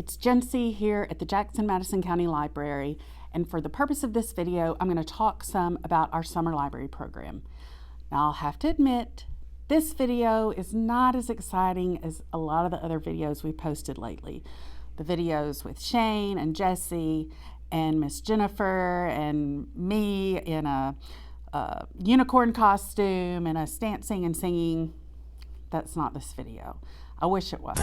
It's Jency here at the Jackson-Madison County Library, and for the purpose of this video, I'm going to talk some about our summer library program. Now, I'll have to admit, this video is not as exciting as a lot of the other videos we've posted lately. The videos with Shane and Jesse and Miss Jennifer and me in a unicorn costume and us dancing and singing. That's not this video. I wish it was.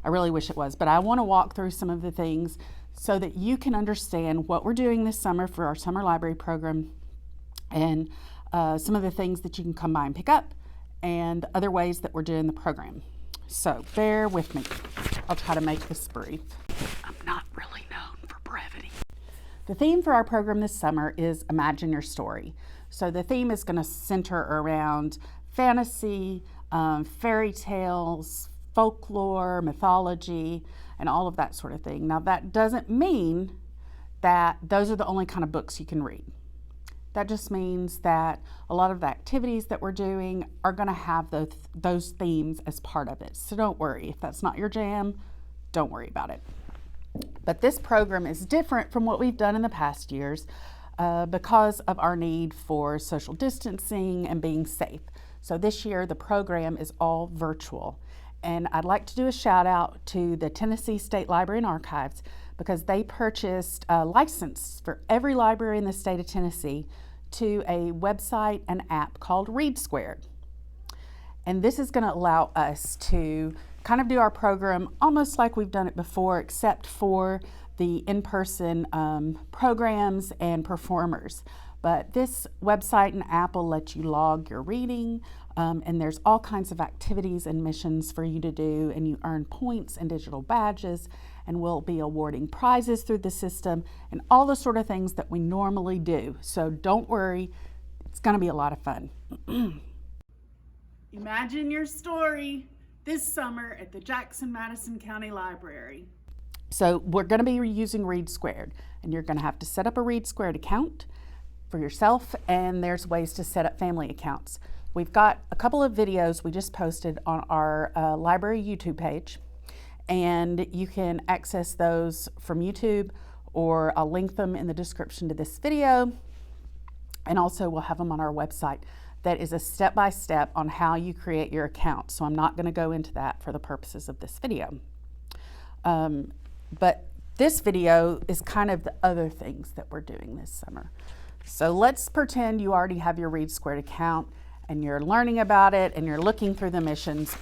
I really wish it was, but I want to walk through some of the things so that you can understand what we're doing this summer for our summer library program and some of the things that you can come by and pick up and the other ways that we're doing the program. So bear with me. I'll try to make this brief. I'm not really known for brevity. The theme for our program this summer is Imagine Your Story. So the theme is going to center around fantasy, fairy tales, folklore, mythology, and all of that sort of thing. Now, that doesn't mean that those are the only kind of books you can read. That just means that a lot of the activities that we're doing are going to have those themes as part of it. So don't worry. If that's not your jam, don't worry about it. But this program is different from what we've done in the past years because of our need for social distancing and being safe. So this year, the program is all virtual. And I'd like to do a shout out to the Tennessee State Library and Archives because they purchased a license for every library in the state of Tennessee to a website and app called Read Squared. And this is going to allow us to kind of do our program almost like we've done it before, except for the in-person programs and performers. But this website and app will let you log your reading, and there's all kinds of activities and missions for you to do, and you earn points and digital badges, and we'll be awarding prizes through the system and all the sort of things that we normally do. So don't worry, it's going to be a lot of fun. Imagine your story this summer at the Jackson-Madison County Library. So we're going to be using Read Squared, and you're going to have to set up a Read Squared account for yourself, and there's ways to set up family accounts. We've got a couple of videos we just posted on our library YouTube page, and you can access those from YouTube, or I'll link them in the description to this video, and also we'll have them on our website. That is a step-by-step on how you create your account, so I'm not going to go into that for the purposes of this video. But this video is kind of the other things that we're doing this summer. So let's pretend you already have your Read Squared account and you're learning about it and you're looking through the missions.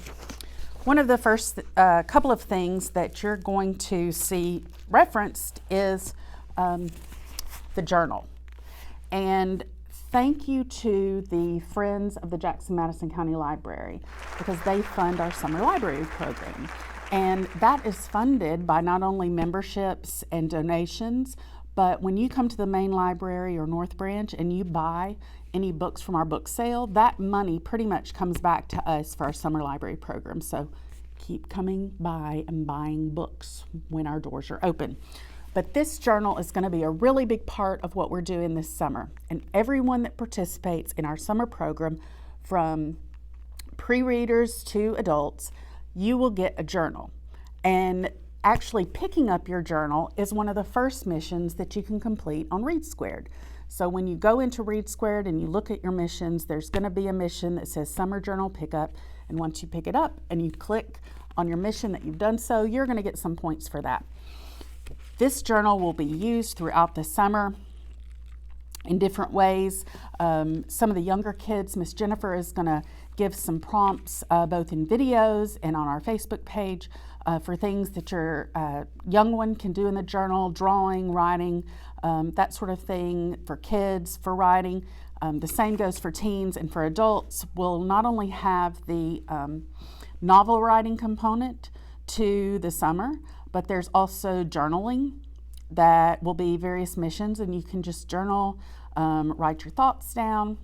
One of the first couple of things that you're going to see referenced is the journal. And thank you to the Friends of the Jackson-Madison County Library because they fund our summer library program. And that is funded by not only memberships and donations, but when you come to the main library or North Branch and you buy any books from our book sale, that money pretty much comes back to us for our summer library program. So keep coming by and buying books when our doors are open. But this journal is going to be a really big part of what we're doing this summer. And everyone that participates in our summer program, from pre-readers to adults, you will get a journal. And actually picking up your journal is one of the first missions that you can complete on Read Squared. So when you go into Read Squared and you look at your missions, there's going to be a mission that says Summer Journal Pickup. And once you pick it up and you click on your mission that you've done so, you're going to get some points for that. This journal will be used throughout the summer in different ways. Some of the younger kids, Miss Jennifer is going to give some prompts both in videos and on our Facebook page for things that your young one can do in the journal, drawing, writing, that sort of thing for kids, for writing. The same goes for teens and for adults. We'll not only have the novel writing component, to the summer, but there's also journaling that will be various missions, and you can just journal, write your thoughts down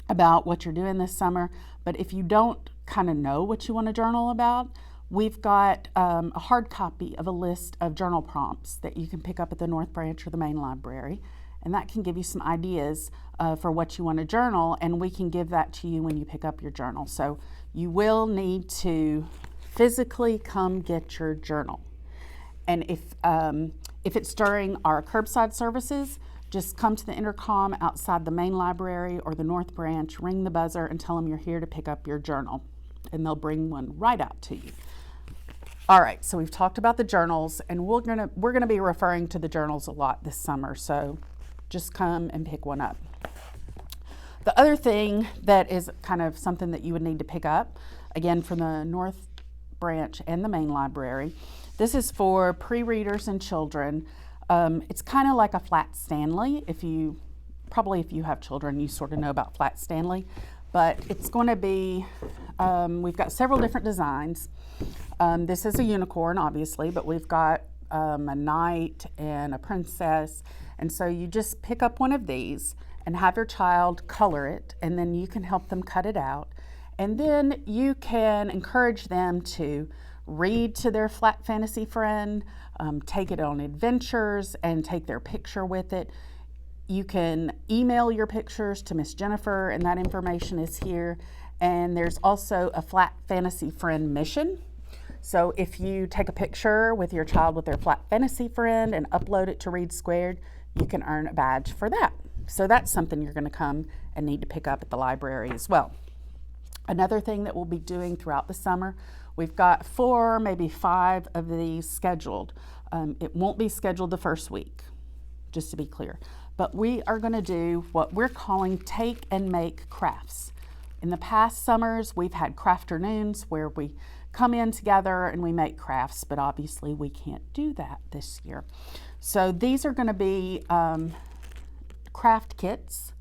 about what you're doing this summer. But if you don't kind of know what you want to journal about, we've got a hard copy of a list of journal prompts that you can pick up at the North Branch or the main library, and that can give you some ideas for what you want to journal, and we can give that to you when you pick up your journal. So you will need to physically come get your journal. And if it's during our curbside services, just come to the intercom outside the main library or the North Branch, ring the buzzer, and tell them you're here to pick up your journal, and they'll bring one right out to you. All right, so we've talked about the journals, and we're gonna be referring to the journals a lot this summer, so just come and pick one up. The other thing that is kind of something that you would need to pick up, again from the North Branch and the main library, this is for pre-readers and children. It's kind of like a Flat Stanley. If you have children, you sort of know about Flat Stanley, but it's going to be, we've got several different designs. This is a unicorn, obviously, but we've got a knight and a princess, and so you just pick up one of these and have your child color it, and then you can help them cut it out, and then you can encourage them to read to their flat fantasy friend, take it on adventures, and take their picture with it. You can email your pictures to Miss Jennifer, and that information is here. And there's also a flat fantasy friend mission. So if you take a picture with your child with their flat fantasy friend and upload it to Read Squared, you can earn a badge for that. So that's something you're going to come and need to pick up at the library as well. Another thing that we'll be doing throughout the summer, we've got 4, maybe 5 of these scheduled. It won't be scheduled the first week, just to be clear. But we are going to do what we're calling take and make crafts. In the past summers, we've had crafternoons where we come in together and we make crafts, but obviously we can't do that this year. So these are going to be craft kits,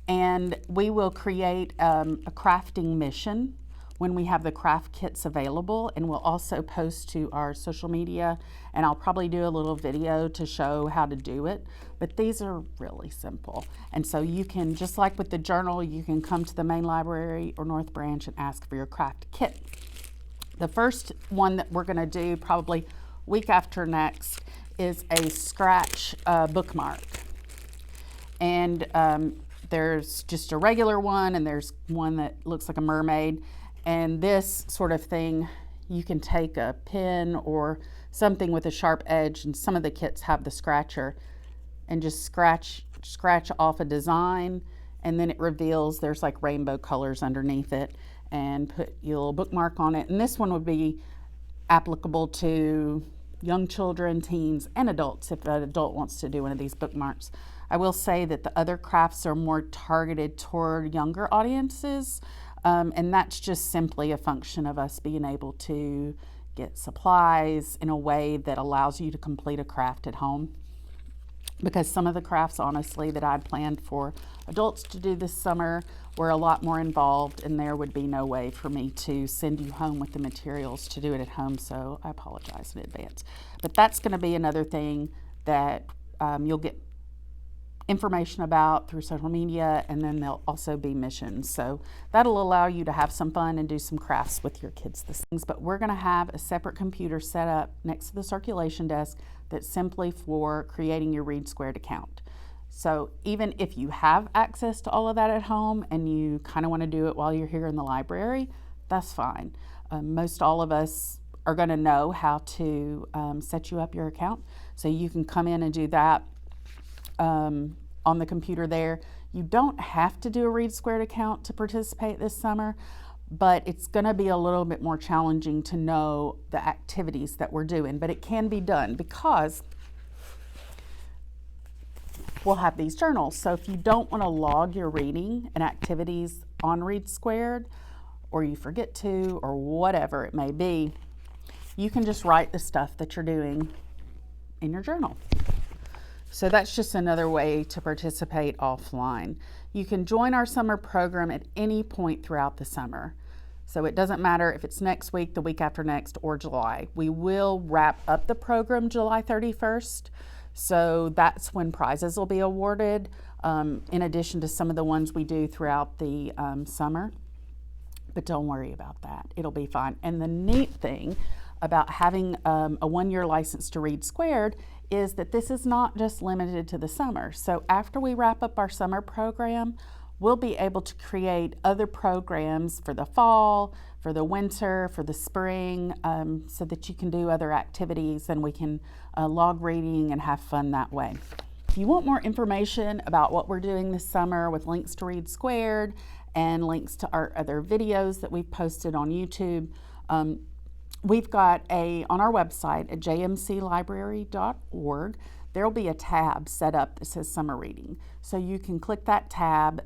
and we will create a crafting mission when we have the craft kits available, and we'll also post to our social media, and I'll probably do a little video to show how to do it, but these are really simple. And so you can, just like with the journal, you can come to the main library or North Branch and ask for your craft kit. The first one that we're gonna do probably week after next is a scratch bookmark. And there's just a regular one, and there's one that looks like a mermaid. And this sort of thing, you can take a pen or something with a sharp edge, and some of the kits have the scratcher, and just scratch off a design, and then it reveals there's like rainbow colors underneath it, and put your little bookmark on it. And this one would be applicable to young children, teens, and adults if an adult wants to do one of these bookmarks. I will say that the other crafts are more targeted toward younger audiences. And that's just simply a function of us being able to get supplies in a way that allows you to complete a craft at home. Because some of the crafts, honestly, that I'd planned for adults to do this summer were a lot more involved, and there would be no way for me to send you home with the materials to do it at home, so I apologize in advance. But that's going to be another thing that you'll get information about through social media, and then there'll also be missions. So that'll allow you to have some fun and do some crafts with your kids this things. But we're going to have a separate computer set up next to the circulation desk that's simply for creating your Read Squared account. So even if you have access to all of that at home and you kind of want to do it while you're here in the library, that's fine. Most all of us are going to know how to set you up your account, so you can come in and do that on the computer there. You don't have to do a Read Squared account to participate this summer, but it's going to be a little bit more challenging to know the activities that we're doing, but it can be done because we'll have these journals. So if you don't want to log your reading and activities on Read Squared, or you forget to, or whatever it may be, you can just write the stuff that you're doing in your journal. So that's just another way to participate offline. You can join our summer program at any point throughout the summer. So it doesn't matter if it's next week, the week after next, or July. We will wrap up the program July 31st. So that's when prizes will be awarded, in addition to some of the ones we do throughout the summer. But don't worry about that. It'll be fine. And the neat thing about having a one-year license to read squared is that this is not just limited to the summer. So after we wrap up our summer program, we'll be able to create other programs for the fall, for the winter, for the spring, so that you can do other activities and we can log reading and have fun that way. If you want more information about what we're doing this summer with links to Read Squared and links to our other videos that we've posted on YouTube, we've got on our website at jmclibrary.org, there'll be a tab set up that says Summer Reading. So you can click that tab.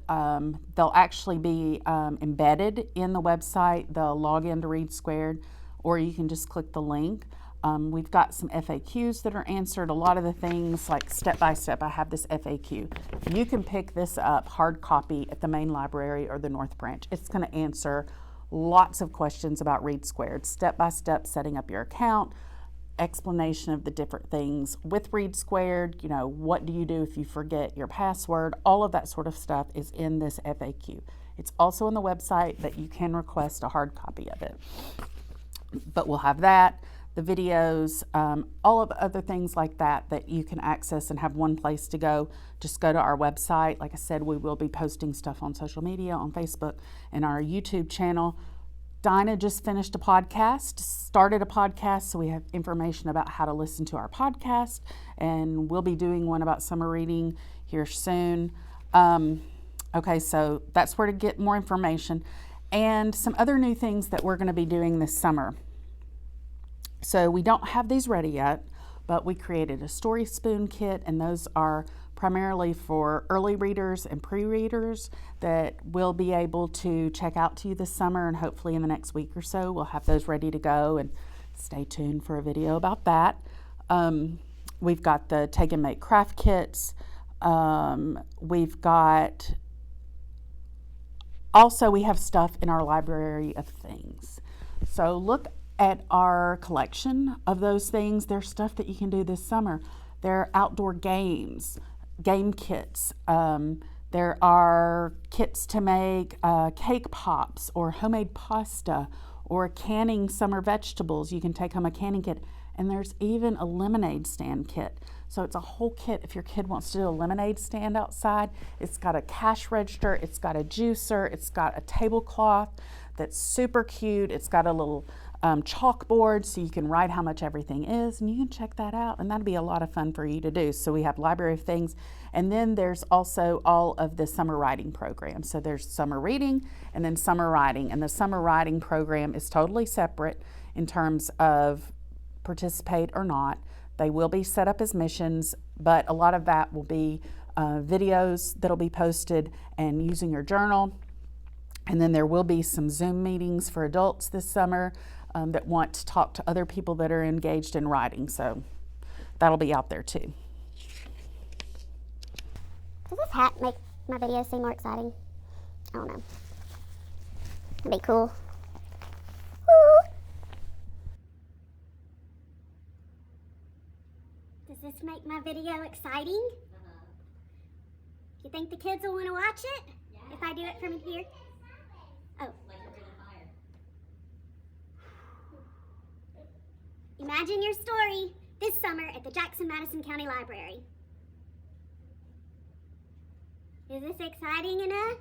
They'll actually be embedded in the website. They'll log in to Read Squared, or you can just click the link. We've got some FAQs that are answered. A lot of the things, like step by step, I have this FAQ. You can pick this up hard copy at the main library or the North Branch. It's going to answer lots of questions about Read Squared, step by step setting up your account, explanation of the different things with Read Squared, what do you do if you forget your password, all of that sort of stuff is in this FAQ. It's also on the website, but you can request a hard copy of it. But we'll have that, the videos, all of other things like that that you can access and have one place to go. Just go to our website. Like I said, we will be posting stuff on social media, on Facebook, and our YouTube channel. Dinah just finished a podcast, started a podcast, so we have information about how to listen to our podcast, and we'll be doing one about summer reading here soon. Okay, so that's where to get more information. And some other new things that we're going to be doing this summer. So we don't have these ready yet, but we created a Story Spoon kit, and those are primarily for early readers and pre-readers that we'll be able to check out to you this summer, and hopefully in the next week or so we'll have those ready to go, and stay tuned for a video about that. We've got the Take and Make craft kits. We've got, also we have stuff in our library of things. So look at our collection of those things. There's stuff that you can do this summer. There are outdoor games, game kits. There are kits to make cake pops or homemade pasta or canning summer vegetables. You can take home a canning kit. And there's even a lemonade stand kit. So it's a whole kit if your kid wants to do a lemonade stand outside. It's got a cash register, it's got a juicer, it's got a tablecloth that's super cute. It's got a little chalkboard so you can write how much everything is, and you can check that out, and that'll be a lot of fun for you to do. So we have library of things, and then there's also all of the summer writing program. So there's summer reading and then summer writing, and the summer writing program is totally separate in terms of participate or not. They will be set up as missions, but a lot of that will be videos that'll be posted and using your journal. And then there will be some Zoom meetings for adults this summer that want to talk to other people that are engaged in writing. So that'll be out there too. Does this hat make my videos seem more exciting? I don't know. It'd be cool. Woo! Does this make my video exciting? You think the kids will want to watch it? Yeah. If I do it from here? Oh. Like you're gonna fire. Imagine your story this summer at the Jackson-Madison County Library. Is this exciting enough?